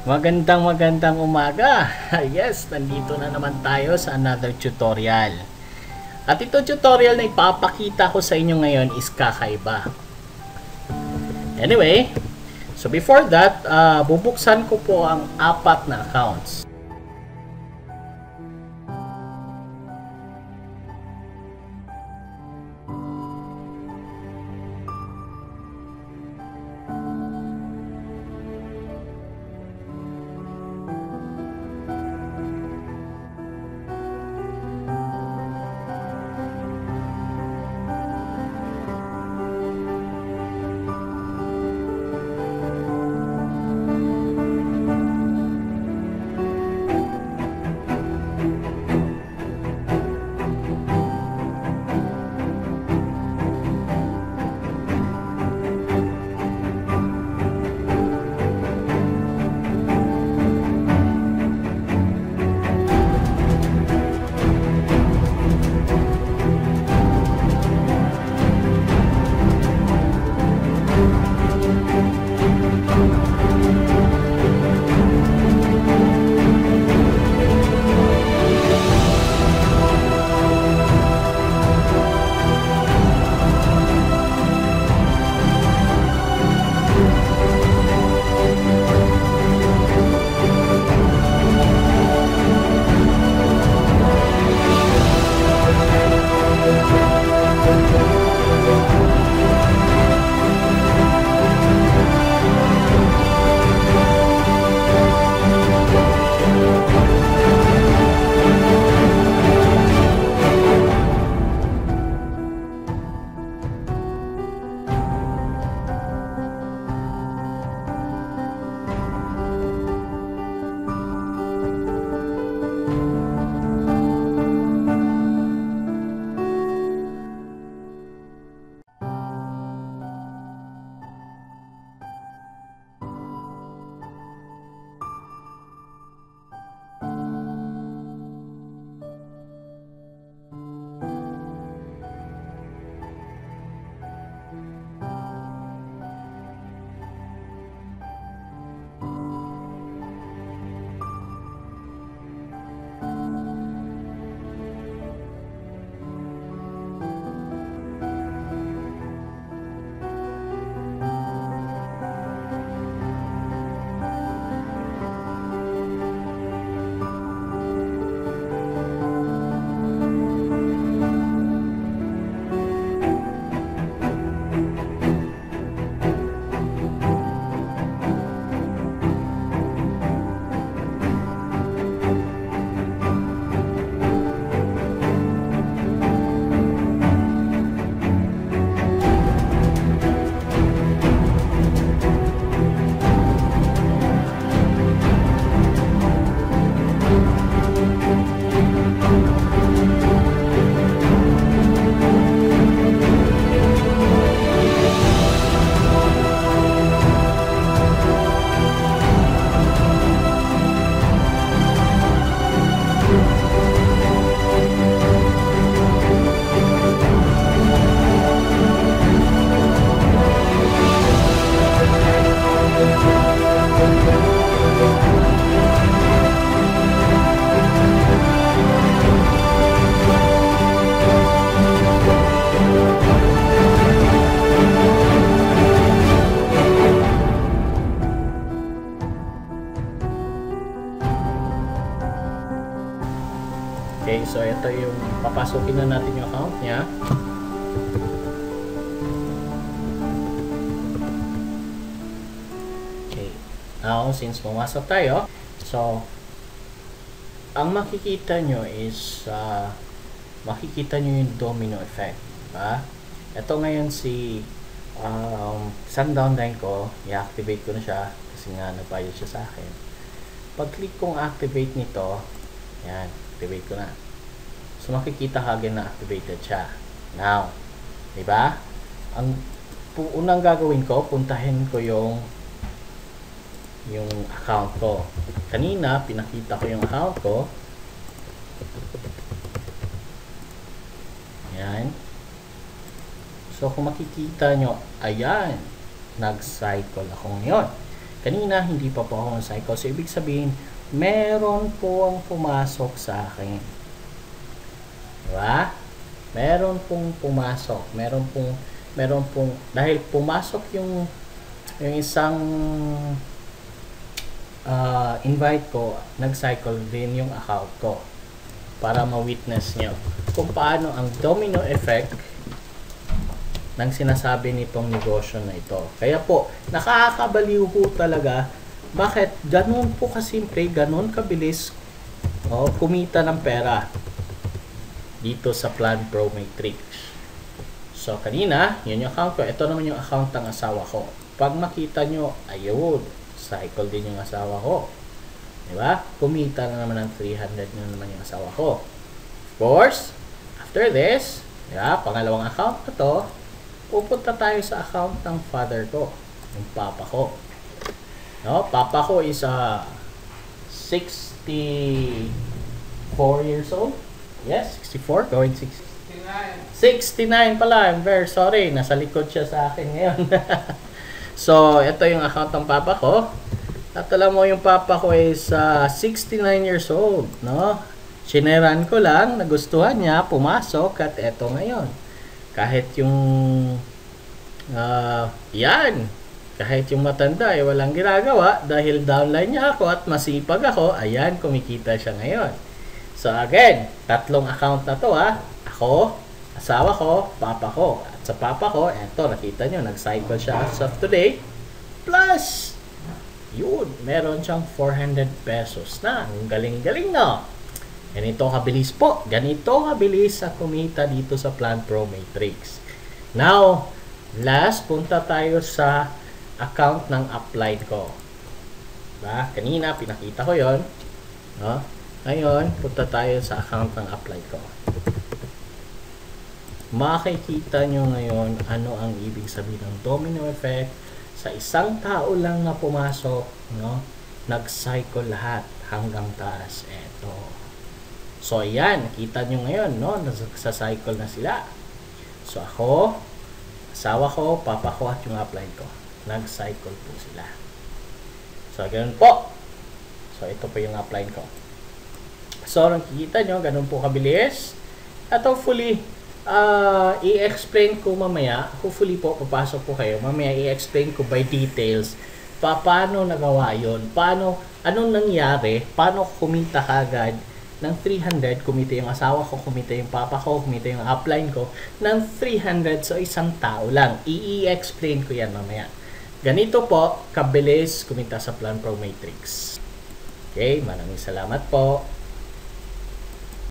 Magandang umaga. Yes, nandito na naman tayo sa another tutorial. At ito tutorial na ipapakita ko sa inyo ngayon is kakaiba. Anyway, so before that, bubuksan ko po ang 4 na accounts. Okay, so ito yung papasukin na natin yung account niya. Okay, now since pumasok tayo, so ang makikita nyo is makikita nyo yung domino effect, diba? Ito ngayon si Sundown Line ko, i-activate ko na siya kasi nga nagbayad siya sa akin. Pag click kong activate nito, yan, activate ko na. So makikita kagad na activated siya. Now, di ba? Ang unang gagawin ko, puntahin ko yung account ko. Kanina pinakita ko yung account ko. Yan. So kung makikita nyo, ayan, nag-cycle ako ngayon. Kanina, hindi pa po ako cycle. So, ibig sabihin, meron po ang pumasok sa akin. Diba? Meron pong pumasok. Meron pong, dahil pumasok yung isang invite ko, nag-cycle din yung account ko para ma-witness nyo kung paano ang domino effect ng sinasabi nitong negosyo na ito. Kaya po, nakakabaliw po talaga bakit ganun po kasimple, ganun kabilis kumita ng pera dito sa Plan Pro Matrix. So, kanina, yun yung account ko. Ito naman yung account ng asawa ko. Pag makita nyo, ayun, cycle din yung asawa ko. Diba? Kumita na naman ng 300 na naman yung asawa ko. Of course, after this, diba, pangalawang account na to, pupunta tayo sa account ng father ko, yung papa ko. No? Papa ko is 64 years old. Yes, 64, going 69 pala. I'm very sorry. Nasa likod siya sa akin ngayon. So, ito yung account ng papa ko. At alam mo, yung papa ko is 69 years old. No? Sineran ko lang, nagustuhan niya, pumasok, at eto ngayon. Kahit yung kahit yung matanda ay walang ginagawa dahil downline niya ako at masipag ako, ayan, kumikita siya ngayon. So again, tatlong account na to ako, asawa ko, papa ko. At sa papa ko, eto, nakita nyo, nag-cycle siya as of today. Plus, yun, meron siyang 400 pesos na. Ang galing-galing na. Ganito kabilis po. Ganito kabilis sa kumita dito sa Plan Pro Matrix. Now, last, punta tayo sa account ng upline ko. Diba? Kanina, pinakita ko yon. No? Ngayon, punta tayo sa account ng upline ko. Makikita nyo ngayon ano ang ibig sabihin ng domino effect. Sa isang tao lang na pumasok, no? Nag-cycle lahat hanggang taas. Eto. So, ayan. Nakita nyo ngayon, no? Nasa-cycle na sila. So, ako, asawa ko, papa ko, at yung upline ko. Nag-cycle po sila. So, ganun po. So, ito po yung upline ko. So, nakikita nyo, ganun po kabilis. At hopefully, i-explain ko mamaya, hopefully po, papasok po kayo, mamaya i-explain ko by details, paano nagawa yun, anong nangyari, paano kumita kagad ng 300, kumita yung asawa ko, kumita yung papa ko, kumita yung upline ko, ng 300 sa isang tao lang. I-explain ko yan mamaya. Ganito po, kabilis kumita sa Plan Pro Matrix. Okay, maraming salamat po.